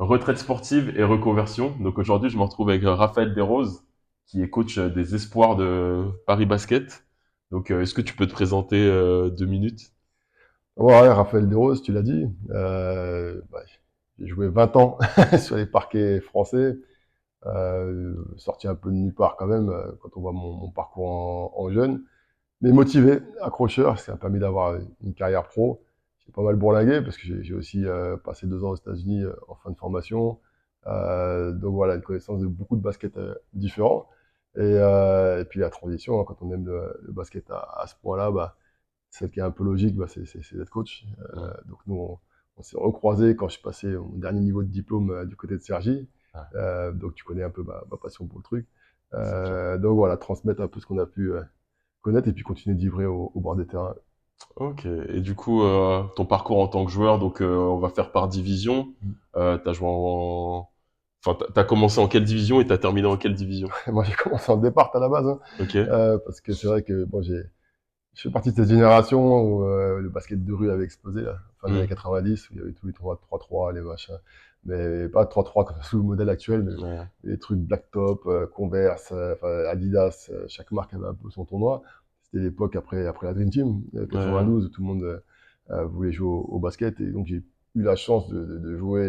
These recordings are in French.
retraite sportive et reconversion. Donc aujourd'hui, je me retrouve avec Raphaël Desroses, qui est coach des espoirs de Paris Basket. Donc est-ce que tu peux te présenter 2 minutes? Ouais, Raphaël Desroses, tu l'as dit. J'ai joué 20 ans sur les parquets français, sorti un peu de nulle part quand même, quand on voit mon parcours en jeune. Mais motivé, accrocheur, ça a permis d'avoir une carrière pro. J'ai pas mal bourlingué parce que j'ai aussi passé 2 ans aux États-Unis en fin de formation. Donc voilà, une connaissance de beaucoup de baskets différents. Et puis la transition, hein, quand on aime le basket à ce point-là, bah, celle qui est un peu logique, bah, c'est d'être coach. Mm. Donc nous, on s'est recroisés quand je suis passé au dernier niveau de diplôme du côté de Cergy. Ah, Donc tu connais un peu ma passion pour le truc. c'est clair. Donc voilà, transmettre un peu ce qu'on a pu connaître et puis continuer d'ivrer au bord des terrains. Ok. Et du coup, ton parcours en tant que joueur, donc on va faire par division. T'as joué en... Enfin, t'as commencé en quelle division et t'as terminé en quelle division? Moi, j'ai commencé en départ à la base, hein, Ok. parce que c'est vrai que bon, je fais partie de cette génération où le basket de rue avait explosé, là, fin des années Mm. 90, où il y avait tous les 3-3, les machins. Mais pas 3-3 comme sous le modèle actuel, mais Ouais. les trucs Blacktop, Converse, enfin, Adidas, chaque marque avait un peu son tournoi. C'était l'époque après la Dream Team, Ouais. 92, où tout le monde voulait jouer au basket. Et donc j'ai eu la chance de jouer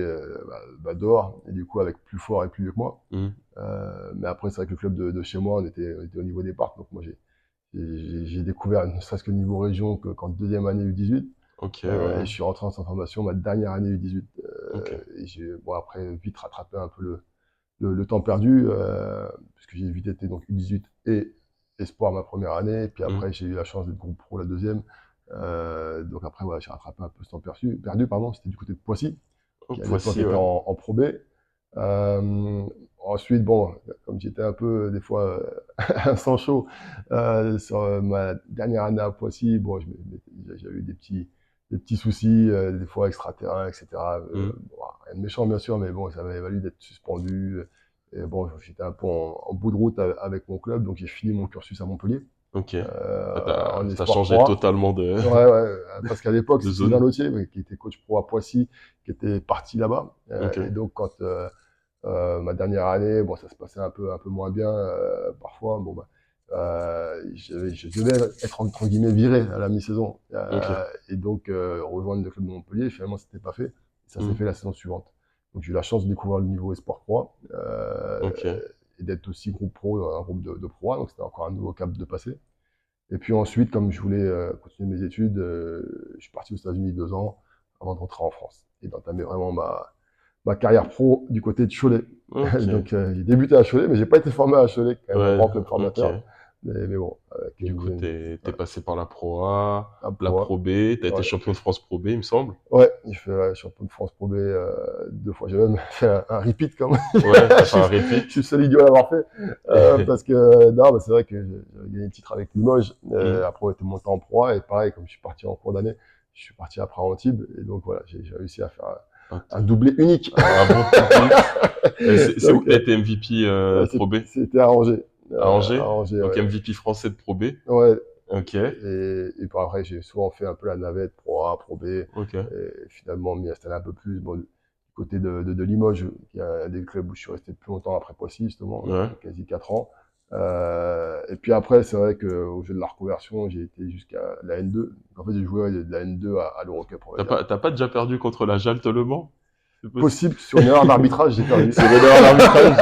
dehors, et du coup avec plus fort et plus vieux que moi. Mm. Mais après, c'est vrai que le club de chez moi, on était au niveau des parcs, donc moi j'ai découvert, ne serait-ce que le niveau région, qu'en deuxième année U18. Ok, Et ouais. je suis rentré en centre de formation ma dernière année U18. Ok. Et j'ai, bon, après, vite rattrapé un peu le temps perdu, puisque j'ai vite été donc U18 et espoir ma première année. Et puis Mm. après, j'ai eu la chance d'être groupe pro la deuxième. Donc après, voilà, j'ai rattrapé un peu ce temps perdu, pardon. C'était du côté de Poissy, Oh, qui à l'époque Poissy, était ouais. en Pro B. Ensuite, bon, comme j'étais un peu, des fois, un sang chaud sur ma dernière année à Poissy, bon, j'avais eu des petits soucis, des fois extra-terrain, etc. Mm. Bon, rien de méchant, bien sûr, mais bon, ça m'avait valu d'être suspendu. Et bon, j'étais un peu en bout de route avec mon club, donc j'ai fini mon cursus à Montpellier, Ok. Ah, en t'as Espoir changé 3. totalement de, Ouais, ouais, parce qu'à l'époque, de c'est Sylvain zone. Lautier, qui était coach pro à Poissy, qui était parti là-bas. Ok. Et donc, quand ma dernière année, bon, ça se passait un peu moins bien parfois. Bon, bah, je devais être entre guillemets viré à la mi-saison, Ok. et donc rejoindre le club de Montpellier. Finalement, c'était pas fait. Et ça s'est Hmm. fait la saison suivante. Donc, j'ai eu la chance de découvrir le niveau Esport Pro Ok. et d'être aussi groupe pro dans un groupe de pro A. Donc, c'était encore un nouveau cap de passer. Et puis ensuite, comme je voulais continuer mes études, je suis parti aux États-Unis 2 ans avant de rentrer en France et d'entamer vraiment ma carrière pro du côté de Cholet. Ok. Donc j'ai débuté à Cholet, mais j'ai pas été formé à Cholet, quand même un Ouais. grand club Ok. formateur. Mais bon, avec Du coup, t'es voilà, passé par la Pro A, un la pro. Pro B, t'as été Ouais, champion de France Pro B, il me semble. ouais, j'ai fait champion de France Pro B 2 fois. J'ai même fait un repeat quand même. Ouais, je, t'as fait suis, un je suis le repeat. seul idiot à l'avoir fait. Parce que non, bah, c'est vrai que j'avais gagné le titre avec Limoges. Hmm. Après, on était monté en Pro A. Et pareil, comme je suis parti en cours d'année, je suis parti après à Antibes. Et donc voilà, j'ai réussi à faire Ah, un doublé unique. un bon triplé. C'est où Donc que t'as été MVP Pro B? c'était arrangé. À Angers? Arrangé, Donc ouais. MVP français de Pro B. Ouais. Ok. Et puis après, j'ai souvent fait un peu la navette Pro A, Pro B. Ok. Et finalement, m'y installer un peu plus. Bon, du côté de Limoges, qui est un des clubs où je suis resté plus longtemps après Poissy, justement, Ouais. quasi 4 ans. Et puis après, c'est vrai qu'au jeu de la reconversion, j'ai été jusqu'à la N2. En fait, j'ai joué de la N2 à l'Eurocup, on va dire. T'as pas déjà perdu contre la Jalte Le Mans? C'est possible. Possible, sur une erreur d'arbitrage, j'ai perdu. Sur une erreur d'arbitrage?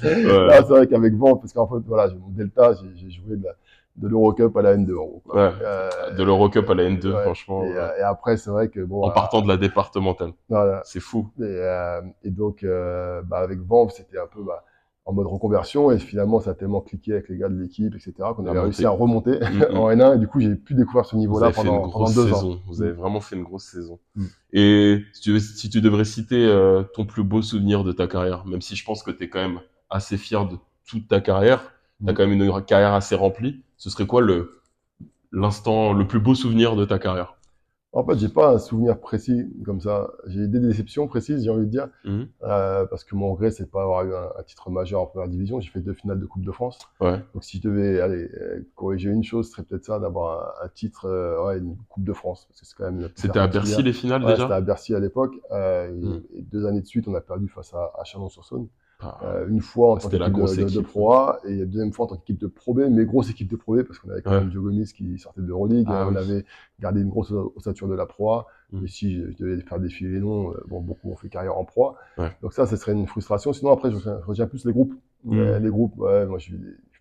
Là, Ouais. c'est vrai qu'avec Vent, parce qu'en fait, voilà, j'ai mon Delta, j'ai joué de l'Eurocup à la N2, en gros, quoi. Ouais. De l'Eurocup à la N2, Ouais. franchement, Et après, c'est vrai que, bon, en partant de la départementale. voilà. C'est fou. Et donc, avec Vamp, c'était un peu en mode reconversion. Et finalement, ça a tellement cliqué avec les gars de l'équipe, etc., qu'on À avait réussi à monter. remonter Mm, mm. en N1. Et du coup, j'ai pu découvrir ce Vous niveau-là avez fait une pendant grosse 2 ans. saison. Vous Mm. avez vraiment fait une grosse saison. Mm. Et si tu devrais citer ton plus beau souvenir de ta carrière, même si je pense que tu es quand même assez fier de toute ta carrière, tu as Mm. quand même une carrière assez remplie, ce serait quoi l'instant, le plus beau souvenir de ta carrière? En fait, j'ai pas un souvenir précis comme ça. J'ai des déceptions précises, j'ai envie de dire, Mhm. parce que mon regret, c'est pas avoir eu un titre majeur en première division. J'ai fait 2 finales de Coupe de France. Ouais. Donc, si je devais aller corriger une chose, ce serait peut-être ça, d'avoir un titre, ouais, une Coupe de France, parce que c'est quand même la plus C'était à Bercy particulière. les finales Ouais, c'était déjà? à Bercy à l'époque, Mhm. et 2 années de suite, on a perdu face à Chalon-sur-Saône. Ah, Une fois en tant c'était la qu'équipe grosse de équipe. Pro A et la deuxième fois en tant qu'équipe de Pro B, mais grosse équipe de Pro B parce qu'on avait quand Ouais. même Joe Gomis qui sortait de l'Euroleague, Ah on oui. avait gardé une grosse ossature de la Pro A, mais Mhm. si je devais faire défiler les noms, bon, beaucoup ont fait carrière en Pro A. Ouais. Donc ça, ce serait une frustration. Sinon, après, je retiens plus les groupes. Mhm. Les groupes, ouais, moi, je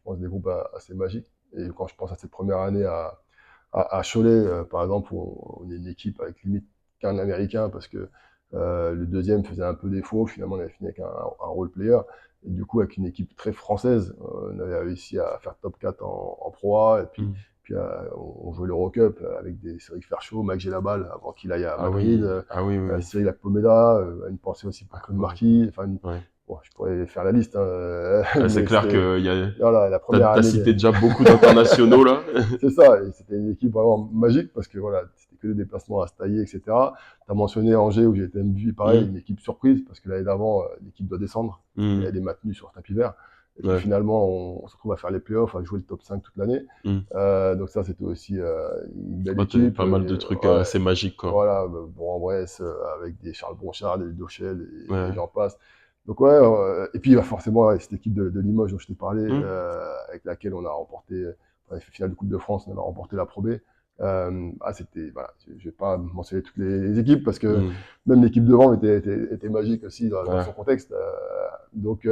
pense des groupes assez magiques. Et quand je pense à cette première année à Cholet, par exemple, où on est une équipe avec limite qu'un Américain parce que le deuxième faisait un peu défaut. Finalement, on avait fini avec un role player. Et du coup, avec une équipe très française, on avait réussi à faire top 4 en Pro A. Et Mhm. puis on jouait l'Eurocup avec des Cédric Ferchaud, Mac Gelabal, avant qu'il aille à Ah Madrid, oui. Ah oui, oui, oui. Cyril Akpomeda, une pensée aussi pour Ah, Claude ouais. Marquis. Enfin, Ouais. bon, je pourrais faire la liste, hein, Ouais, c'est mais clair c'était que y a... voilà, la première t'as année cité déjà beaucoup d'internationaux là. c'est ça, et c'était une équipe vraiment magique parce que voilà, c'était que des déplacements à se tailler, etc. Tu as mentionné Angers où j'ai été MVP, pareil, Mhm. une équipe surprise parce que l'année d'avant, l'équipe doit descendre et Mhm. elle est maintenue sur tapis vert. Et puis Ouais. finalement, on se retrouve à faire les playoffs, à jouer le top 5 toute l'année. Mhm. Donc ça, c'était aussi une belle Ouais, t'as équipe. pas mal de trucs Ouais, assez magiques quoi. voilà, bon, en Bresse, avec des Charles Bronchard, des Dochel et Ouais. j'en passe. Donc ouais, et puis forcément, ouais, cette équipe de Limoges dont je t'ai parlé, Mhm. avec laquelle on a remporté, on a fait finale de Coupe de France, on a remporté la Pro B. C'était, voilà, je vais pas mentionner toutes les équipes parce que Mhm. même l'équipe devant était magique aussi dans Ouais, son contexte. Donc,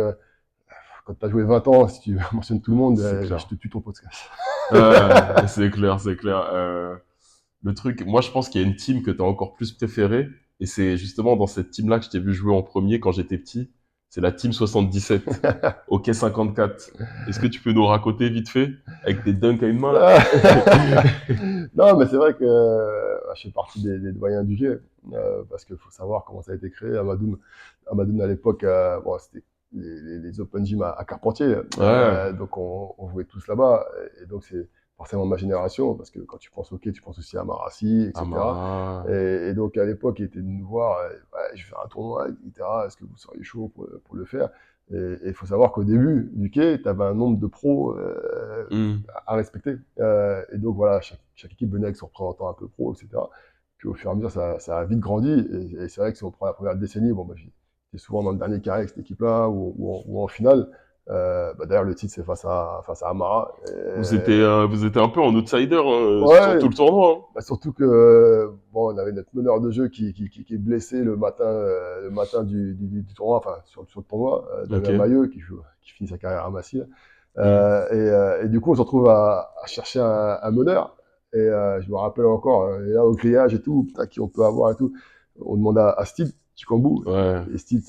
quand tu as joué 20 ans, si tu mentionnes tout le monde, c'est je clair. te tue ton podcast. C'est clair, c'est clair. Le truc, moi je pense qu'il y a une team que tu as encore plus préférée, et c'est justement dans cette team-là que je t'ai vu jouer en premier quand j'étais petit. C'est la team 77, au quai 54. Est-ce que tu peux nous raconter vite fait, avec tes dunks à une main là? Non, mais c'est vrai que je fais partie des doyens du jeu, parce qu'il faut savoir comment ça a été créé. Amadoun à l'époque, bon, c'était les open gym à Carpentier, Ouais. donc on jouait tous là-bas, et donc c'est forcément ma génération, parce que quand tu penses au hockey, tu penses aussi à Marassi, etc. Amara. Et donc à l'époque, il était de nous voir, ouais, je vais faire un tournoi, etc. Est-ce que vous seriez chaud pour le faire? Et il faut savoir qu'au début du quai, tu avais un nombre de pros Hmm. à respecter. Et donc voilà, chaque équipe venait avec son représentant un peu pro, etc. Puis au fur et à mesure, ça a vite grandi. Et c'est vrai que si on prend la première décennie, bon, bah, j'étais souvent dans le dernier carré avec cette équipe-là ou en finale. D'ailleurs, le titre, c'est face à Amara. Vous étiez un peu en outsider sur Ouais, tout le tournoi. bah, surtout que bon, on avait notre meneur de jeu qui est blessé le matin du tournoi, enfin sur le tournoi, Hein. Ok. Damien Mailleux qui finit sa carrière à Massy. Hmm. Et du coup, on se retrouve à chercher un meneur. Et je me rappelle encore, et là au grillage et tout, putain, qui on peut avoir et tout. On demande à Steve Chikambu. Ouais. Et Steve,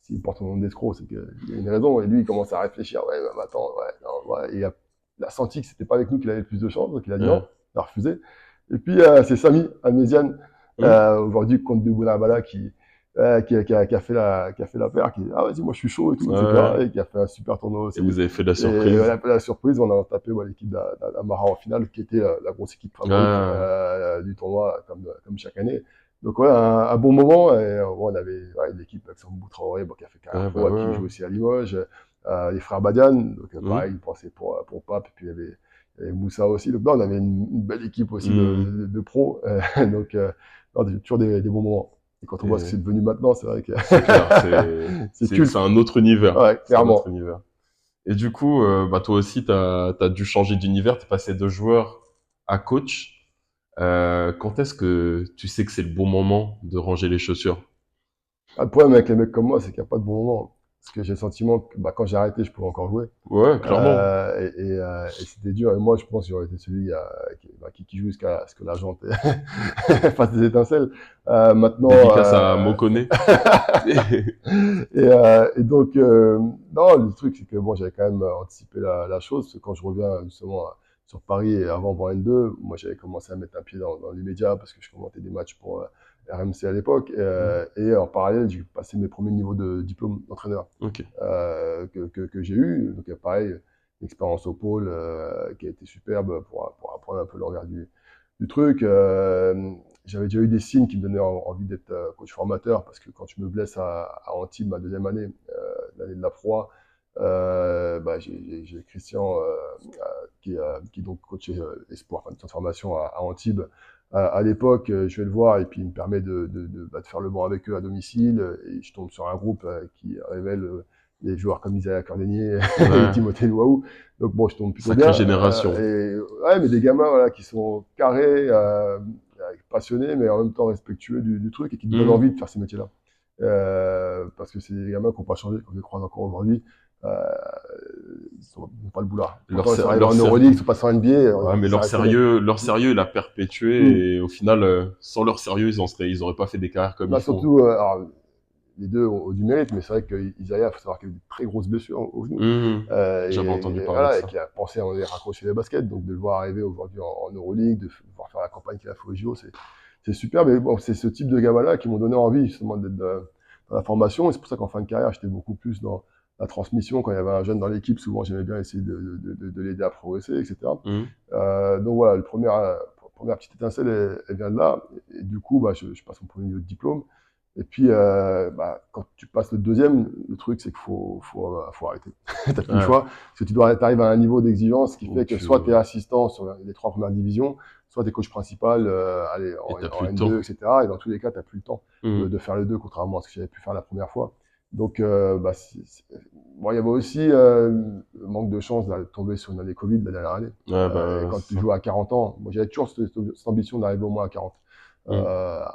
s'il porte son nom d'escroc, c'est qu'il y a une raison. Et lui, il commence à réfléchir. Ouais, bah, attends, ouais, non, ouais. Et il a senti que c'était pas avec nous qu'il avait le plus de chance, donc il a dit non, Ouais. il a refusé. Et puis c'est Samy Alméziane, Hmm. aujourd'hui contre de Boulabala, qui a fait qui a fait la paire, qui dit ah vas-y moi je suis chaud et tout, Ouais. etc. Et qui a fait un super tournoi Et aussi. vous avez fait de la Et surprise. la surprise, on a tapé l'équipe d'Amara en finale, qui était la grosse équipe favorite Ah. du tournoi, comme chaque année. Donc ouais, un bon moment. Et on avait une équipe avec Sambou Traoré, bon, qui a fait carrière Ouais, bah pro, ouais. qui joue Ouais. aussi à Limoges. Les frères Badian, donc Hmm. pareil, ils pensaient pour Pape. Et puis il y avait Moussa aussi. Donc là, on avait une belle équipe aussi Hmm. de pros. Donc non, toujours des bons moments. Et quand on voit ce que c'est Et devenu maintenant, c'est vrai que c'est clair, c'est culte. c'est un autre univers. Ouais, C'est un autre clairement. univers. Et du coup, bah toi aussi, t'as dû changer d'univers, t'es passé de joueur à coach. Quand est-ce que tu sais que c'est le bon moment de ranger les chaussures? Ah, le problème avec les mecs comme moi, c'est qu'il n'y a pas de bon moment. Parce que j'ai le sentiment que bah, quand j'ai arrêté, je pouvais encore jouer. Ouais, clairement. Et c'était dur. Et moi, je pense que j'aurais été celui qui joue jusqu'à ce que la jante fasse des étincelles. Maintenant, Dédicace à Mokone. et donc, non, le truc, c'est que bon, j'avais quand même anticipé la chose. Parce que quand je reviens justement sur Paris et avant pour N2, moi, j'avais commencé à mettre un pied dans les médias parce que je commentais des matchs pour RMC à l'époque. Hmm. Et en parallèle, j'ai passé mes premiers niveaux de diplôme d'entraîneur Ok. que j'ai eu. Donc, pareil, une expérience au pôle qui a été superbe pour apprendre un peu le regard du truc. J'avais déjà eu des signes qui me donnaient envie d'être coach formateur parce que quand je me blesse à Antibes ma deuxième année, l'année de la proie, bah, j'ai Christian qui est donc coach espoir, enfin, de transformation à Antibes. À l'époque, je vais le voir et puis il me permet de faire le banc avec eux à domicile et je tombe sur un groupe qui révèle des joueurs comme Isaiah Cordenier et Ouais, Timothée Luaou. Donc bon, je tombe plutôt sacrée bien. génération. Ouais, mais des gamins voilà, qui sont carrés, passionnés, mais en même temps respectueux du truc et qui te donnent Hmm. envie de faire ces métiers-là. Parce que c'est des gamins qui n'ont pas changé, qu'on les croise encore aujourd'hui. Euh, ils n'ont pas le boulard. Leur, Pourtant, ils sont ser- arrivés leur en ser- Euroleague, ils sont passés en NBA, Ouais, mais ça reste les mêmes. leur sérieux, il a Mm. perpétué et au final, sans leur sérieux, ils auraient pas fait des carrières comme ils Bah, font. surtout, alors, les deux ont du mérite, mais c'est vrai qu'Isaiah, il faut savoir qu'il a eu de très grosses blessures au genou. Hmm. J'avais entendu parler de Voilà, et ça. qu'il a pensé à les raccrocher les baskets, donc de le voir arriver aujourd'hui en Euroleague, de voir faire la campagne qu'il a fait au JO, c'est super. Mais bon, c'est ce type de gamins-là qui m'ont donné envie justement d'être dans la formation, et c'est pour ça qu'en fin de carrière, j'étais beaucoup plus dans la transmission. Quand il y avait un jeune dans l'équipe, souvent j'aimais bien essayer de l'aider à progresser, etc. Hmm. Donc voilà, première petite étincelle, elle vient de là. Et du coup, bah, je passe mon premier niveau de diplôme. Et puis, bah, quand tu passes le deuxième, le truc, c'est qu'il faut arrêter. T'as plus le Ouais. choix. Parce que t'arrives à un niveau d'exigence qui Où fait que soit tu es tu... assistant sur les trois premières divisions, soit tu es coach principal allez, Et t'as en plus de N2, temps. etc. Et dans tous les cas, tu n'as plus le temps Hmm. de faire les deux, contrairement à ce que j'avais pu faire la première fois. Donc, bah, bon, il y avait aussi le manque de chance de tomber sur une année Covid la dernière année. Ouais, Et bah, quand tu ça. joues à 40 ans, moi j'avais toujours cette ambition d'arriver au moins à 40. Hmm.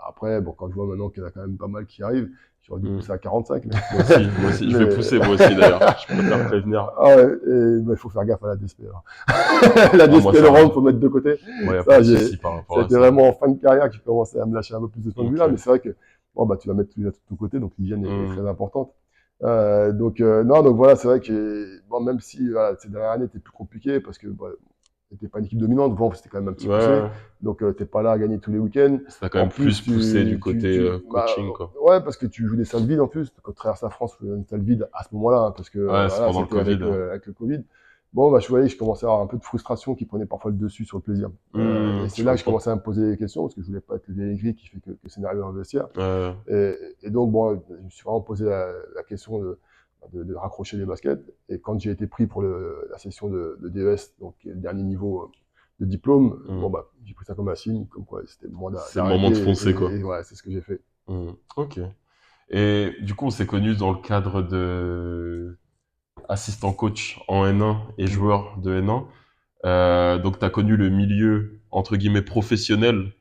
Après, bon, quand je vois maintenant qu'il y en a quand même pas mal qui arrivent, j'aurais dû Hmm. pousser à 45. Moi aussi, je vais Mais pousser moi aussi d'ailleurs. Je préfère prévenir. ah ouais, il faut faire gaffe à la DSP. Alors. La Ah, moi DSP, le ça round, va. faut mettre de côté. Moi, y a pas Ça, de souci par ça rapport a à été ça. vraiment en fin de carrière que j'ai commencé à me lâcher un peu plus de ce point de Ok. vue-là. Mais c'est vrai que bon, bah, tu vas mettre tout de ton côté, donc l'hygiène est Hmm. très importante. Non, donc voilà, c'est vrai que bon, même si voilà, ces dernières années étaient plus compliquées parce que bah, t'étais pas une équipe dominante, bon, c'était quand même un petit poussé, Ouais. donc t'es pas là à gagner tous les week-ends. Ça t'a quand En même plus plus, poussé du côté bah, coaching, quoi. ouais, parce que tu joues des salles vides en plus. Quand tu traverses la France, tu joues une salle vide à ce moment-là, hein, parce que Ouais, c'est voilà, pendant le c'était Covid. avec le Covid. Bon, bah, je voyais que je commençais à avoir un peu de frustration qui prenait parfois le dessus sur le plaisir. Et c'est Je là que je comprends. commençais à me poser des questions, parce que je voulais pas être le vieil aigri qui fait que c'est nerveux dans le vestiaire. Euh, Et donc, bon, je me suis vraiment posé la question de raccrocher les baskets. Et quand j'ai été pris pour la session de DES, donc le dernier niveau de diplôme, bon, hmm. bah, j'ai pris ça comme un signe, comme quoi c'était le moment C'est le moment d'arrêter. de foncer, quoi. Et voilà, c'est ce que j'ai fait. Ok. Et du coup, on s'est connus dans le cadre de assistant coach en N1 et Mm. joueur de N1. Donc, tu as connu le milieu, entre guillemets, professionnel,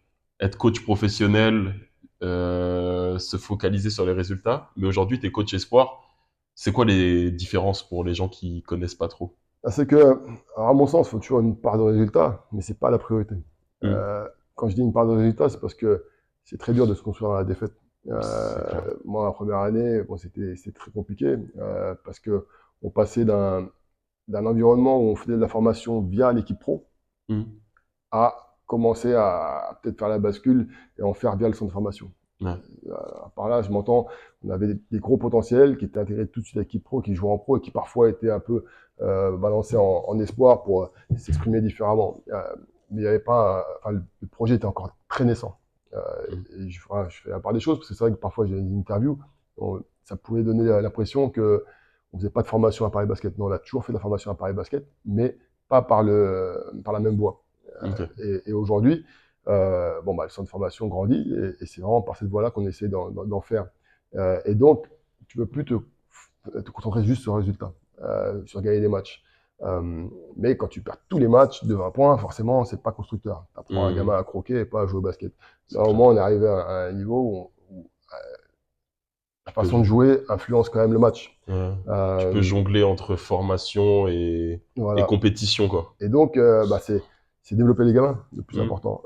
être coach professionnel, se focaliser sur les résultats. Mais aujourd'hui, tu es coach espoir. C'est quoi les différences pour les gens qui connaissent pas trop? Ah, c'est que, alors à mon sens, il faut toujours une part de résultat, mais c'est pas la priorité. Hmm. Euh, Quand je dis une part de résultat, c'est parce que c'est très dur de se construire dans la défaite. C'est clair. Moi, la première année, bon, c'était très compliqué parce que on passait d'un environnement où on faisait de la formation via l'équipe pro Hmm. à commencer à peut-être faire la bascule et en faire via le centre de formation. Ouais. Par là, je m'entends, on avait des gros potentiels qui étaient intégrés tout de suite à l'équipe pro, qui jouaient en pro et qui parfois étaient un peu balancés en espoir pour s'exprimer différemment. Mais il y avait pas, enfin, le projet était encore très naissant. Euh, Hmm. et voilà, je fais la part des choses parce que c'est vrai que parfois j'ai des interviews, ça pouvait donner l'impression que on faisait pas de formation à Paris Basket. Non, on a toujours fait de la formation à Paris Basket, mais pas par la même voie. Ok. Et aujourd'hui, bon, bah, le centre de formation grandit et c'est vraiment par cette voie-là qu'on essaie d'en faire. Et donc, tu ne peux plus te concentrer juste sur le résultat, sur gagner des matchs. Mais quand tu perds tous les matchs de 20 points, forcément, c'est pas constructeur. Tu apprends un Hmm. gamin à croquer et pas à jouer au basket. C'est Là, au clair. moins, on est arrivé à un niveau où la Tu peux, façon de jouer influence quand même le match. ouais. Tu peux Euh, jongler entre formation et voilà. compétition, quoi. Et donc, bah, c'est développer les gamins, le plus Hmm. important.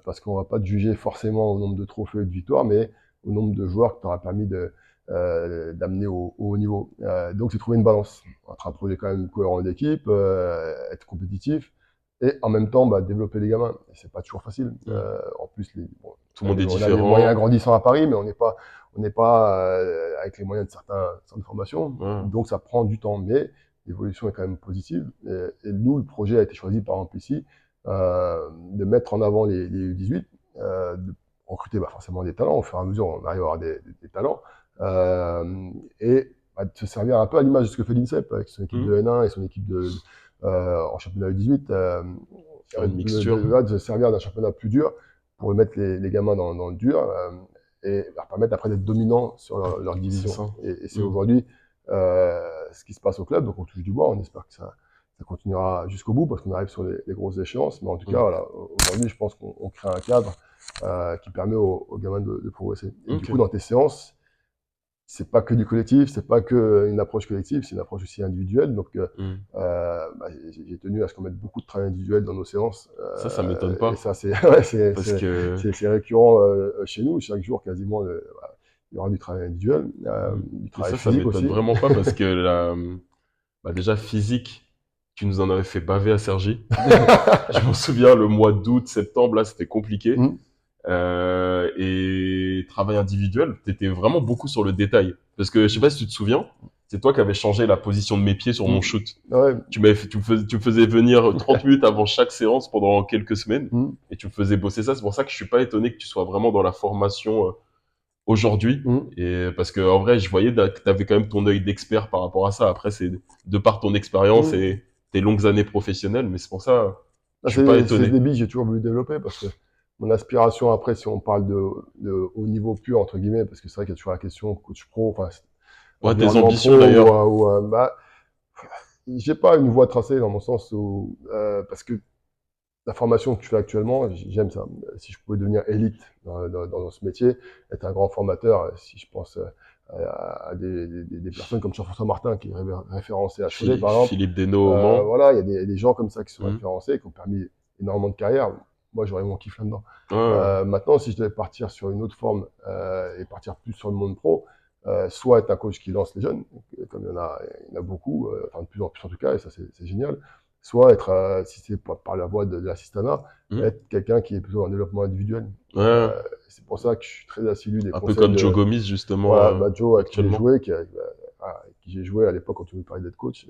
Parce qu'on va pas te juger forcément au nombre de trophées et de victoires, mais au nombre de joueurs que tu auras permis d'amener au haut niveau. Donc, c'est trouver une balance entre un projet quand même cohérent d'équipe, être compétitif, et en même temps, bah, développer les gamins. Et c'est pas toujours facile. Hmm. En plus, bon, Tout le monde est on a les moyens différent. grandissants à Paris, mais on n'est pas avec les moyens de certains centres de formation. Ouais. Donc, ça prend du temps. Mais l'évolution est quand même positive. Et nous, le projet a été choisi par exemple ici de mettre en avant les U18, de recruter forcément des talents. Au fur et à mesure, on arrive à avoir des talents. Et de se servir un peu à l'image de ce que fait l'INSEP avec son équipe de N1 et son équipe en championnat U18. Faire une mixture. De se servir d'un championnat plus dur pour mettre les gamins dans le dur et leur permettre après d'être dominants sur leur division. Et c'est aujourd'hui ce qui se passe au club. Donc on touche du bois, on espère que ça continuera jusqu'au bout parce qu'on arrive sur les grosses échéances. Mais en tout cas, voilà, aujourd'hui, je pense qu'on crée un cadre qui permet aux gamins de progresser. Et du coup, dans tes séances, c'est pas que du collectif, c'est pas que une approche collective, c'est une approche aussi individuelle. Donc, j'ai tenu à ce qu'on mette beaucoup de travail individuel dans nos séances. Ça m'étonne pas. Et ça, c'est récurrent chez nous. Chaque jour, quasiment, il y aura du travail individuel, du travail physique aussi. Ça m'étonne vraiment pas parce que déjà physique, tu nous en avais fait baver à Cergy. Je m'en souviens, le mois d'août, septembre, là, c'était compliqué. Et travail individuel, t'étais vraiment beaucoup sur le détail. Parce que, je sais pas si tu te souviens, c'est toi qui avais changé la position de mes pieds sur mon shoot. Ouais. Tu me faisais venir 30 minutes avant chaque séance pendant quelques semaines et tu me faisais bosser ça. C'est pour ça que je suis pas étonné que tu sois vraiment dans la formation aujourd'hui. Et parce que, en vrai, je voyais que t'avais quand même ton œil d'expert par rapport à ça. Après, c'est de par ton expérience et tes longues années professionnelles, mais c'est pour ça, je suis pas étonné. C'est des billes que j'ai toujours voulu développer parce que mon aspiration après, si on parle de haut niveau pur, entre guillemets, parce que c'est vrai qu'il y a toujours la question coach pro, ouais, tes ambitions d'ailleurs. J'ai pas une voie tracée dans mon sens où, parce que la formation que tu fais actuellement, j'aime ça. Si je pouvais devenir élite dans ce métier, être un grand formateur, si je pense à des personnes comme Jean-François Martin, qui est référencé à Cholet, par exemple. Philippe Desnaux, voilà, il y a des gens comme ça qui sont référencés, qui ont permis énormément de carrière. Moi, j'aurais mon kiff là-dedans. Maintenant, si je devais partir sur une autre forme et partir plus sur le monde pro, soit être un coach qui lance les jeunes, comme il y en a beaucoup, enfin de plus en plus en tout cas, et ça c'est génial. Soit être, si c'est par la voie de l'assistanat, être quelqu'un qui est plutôt dans le développement individuel. C'est pour ça que je suis très assidu des conseils. Un peu comme Joe Gomis, justement. Voilà, Joe, avec qui j'ai joué, qui j'ai joué à l'époque quand tu me parlais d'être coach.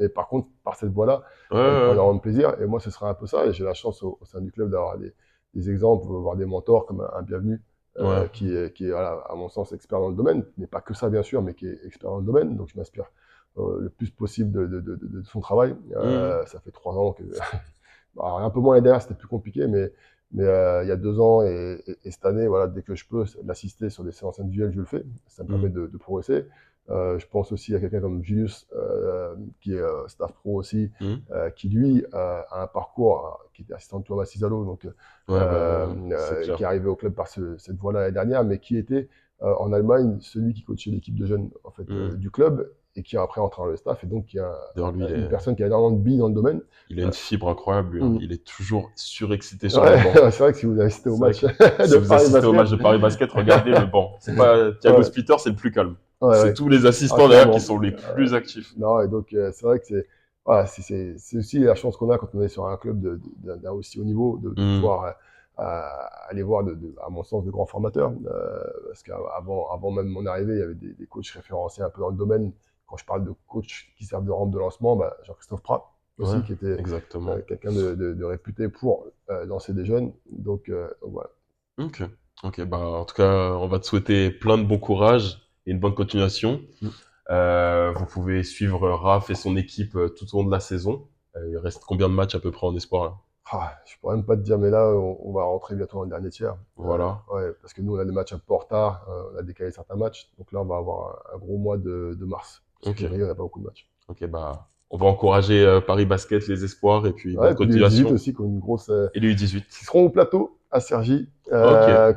Et par contre, par cette voie-là, il prend énormément de plaisir. Et moi, ce sera un peu ça. Et j'ai la chance au sein du club d'avoir des exemples, voir des mentors comme un Bienvenu, qui est voilà, à mon sens, expert dans le domaine. Il n'est pas que ça, bien sûr, mais qui est expert dans le domaine. Donc, je m'inspire le plus possible de son travail. Ça fait 3 ans que... Alors, un peu moins l'année dernière, c'était plus compliqué, mais il y a 2 ans et cette année, voilà, dès que je peux l'assister sur des séances individuelles, je le fais. Ça me permet de progresser. Je pense aussi à quelqu'un comme Julius, qui est staff pro aussi, qui lui a un parcours, qui était assistant de Thomas Cisalo, donc qui est arrivé au club par cette voie-là l'année dernière, mais qui était en Allemagne celui qui coachait l'équipe de jeunes en fait du club et qui a après entré dans le staff et donc qui a une personne qui a énormément de billes dans le domaine. Il a une fibre incroyable, lui. Il est toujours surexcité sur le banc. C'est vrai que si vous assistez au match de Paris Basket, regardez le banc. C'est pas Thiago Splitter, c'est le plus calme. C'est tous les assistants d'ailleurs qui sont les plus actifs. Non, et donc c'est vrai que c'est aussi la chance qu'on a quand on est sur un club d'un aussi haut niveau de pouvoir aller voir à mon sens de grands formateurs parce qu'avant même mon arrivée il y avait des coachs référencés un peu dans le domaine. Quand je parle de coachs qui servent de rampe de lancement, Jean-Christophe Prat aussi, qui était quelqu'un de réputé pour lancer des jeunes. Donc voilà. Ok, en tout cas, on va te souhaiter plein de bon courage et une bonne continuation. Vous pouvez suivre Raph et son équipe tout au long de la saison. Il reste combien de matchs à peu près en espoir là? Je pourrais même pas te dire, mais là, on va rentrer bientôt dans le dernier tiers. Voilà. Parce que nous, on a des matchs un peu en retard, on a décalé certains matchs, donc là, on va avoir un gros mois de mars. Parce que février, on n'a pas beaucoup de matchs. On va encourager Paris Basket, les espoirs, et puis bonne continuation. Les U18 aussi, qui ont une grosse... Et les U18. Qui seront au plateau, à Cergy,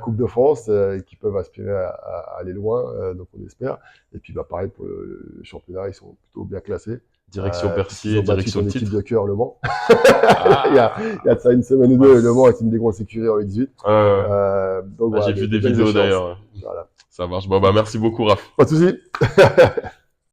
Coupe de France, qui peuvent aspirer à aller loin, donc on espère. Et puis, pareil, pour le championnat, ils sont plutôt bien classés. Direction Percier, direction titre. Équipe de cœur, Le Mans. il y a de ça une semaine ou deux, Le Mans est une des grosses écuries en U18. Donc, j'ai vu des vidéos d'ailleurs. Voilà. Ça marche. Bon, merci beaucoup, Raph. Pas de soucis.